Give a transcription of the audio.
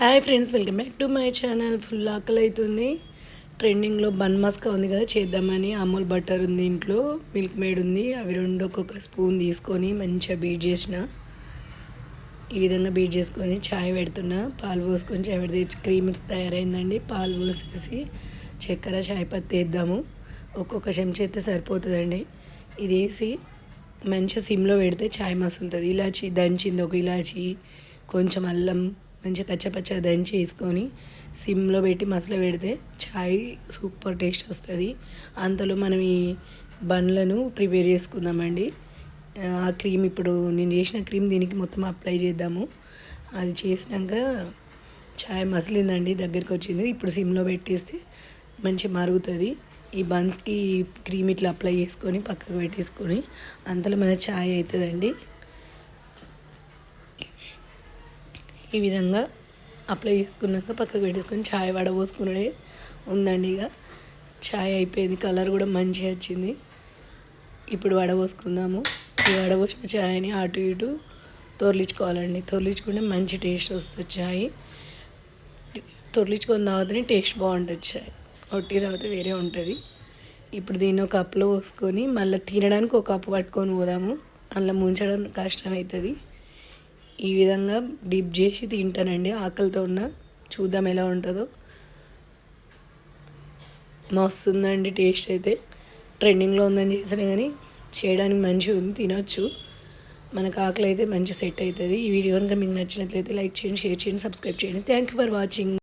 Hi friends, welcome back to my channel. Full ఆకలి అవుతుంది. ట్రెండింగ్లో బన్ మస్కా ఉంది కదా, చేద్దామని. అమూల్ బటర్ ఉంది ఇంట్లో, మిల్క్ మేడ్ ఉంది. అవి రెండు ఒక్కొక్క స్పూన్ తీసుకొని మంచిగా బీట్ చేసిన. ఈ విధంగా బీట్ చేసుకొని చాయ్ పెడుతున్నా. పాలు పోసుకొని చాయ్ పెడితే క్రీమ్ తయారైందండి. పాలు పోసేసి చక్కెర చాయ్ పత్తి వేద్దాము. ఒక్కొక్క చెంచా అయితే సరిపోతుందండి. ఇది వేసి మంచిగా సిమ్లో పెడితే చాయ్ మసులుతుంది. ఇలాచి దంచింది, ఒక ఇలాచి, కొంచెం అల్లం మంచిగా కచ్చపచ్చగా దంచి వేసుకొని సిమ్లో పెట్టి మసల పెడితే చాయ్ సూపర్ టేస్ట్ వస్తుంది. అంతలో మనం ఈ బన్లను ప్రిపేర్ చేసుకుందామండి. ఆ క్రీమ్, ఇప్పుడు నేను చేసిన క్రీమ్ దీనికి మొత్తం అప్లై చేద్దాము. అది చేసినాక చాయ్ మసిలిందండి, దగ్గరికి వచ్చింది. ఇప్పుడు సిమ్లో పెట్టేస్తే మంచిగా మరుగుతుంది. ఈ బన్స్కి క్రీమ్ ఇట్లా అప్లై చేసుకొని పక్కకు పెట్టేసుకొని అంతలో మన చాయ్ అవుతుందండి. ఈ విధంగా అప్లై చేసుకున్నాక పక్కకు పెట్టేసుకొని చాయ్ వడపోసుకునే ఉందండి. ఇక చాయ్ అయిపోయింది, కలర్ కూడా మంచిగా వచ్చింది. ఇప్పుడు వడపోసుకుందాము. ఈ వడపోసిన చాయ్ని అటు ఇటు తొర్లించుకోవాలండి. తొర్లించుకుంటే మంచి టేస్ట్ వస్తుంది చాయ్. తొర్లించుకొని తాగితేనే టేస్ట్ బాగుంటుంది చాయ్. ఒట్టి తాగితే వేరే ఉంటుంది. ఇప్పుడు దీన్ని ఒక కప్పులో పోసుకొని మళ్ళీ తినడానికి ఒక కప్పు పట్టుకొని పోదాము. అందులో ముంచడం కష్టం అవుతుంది. ఈ విధంగా డిప్ చేసి తింటానండి. ఆకలితో ఉన్న చూద్దాం ఎలా ఉంటుందో. మస్తు ఉందండి టేస్ట్ అయితే. ట్రెండింగ్లో ఉందని చేసాను కానీ చేయడానికి మంచిగా ఉంది, తినొచ్చు. మనకు ఆకలి అయితే మంచి సెట్ అవుతుంది. ఈ వీడియో కనుక మీకు నచ్చినట్లయితే లైక్ చేయండి, షేర్ చేయండి, సబ్స్క్రైబ్ చేయండి. Thank you for watching.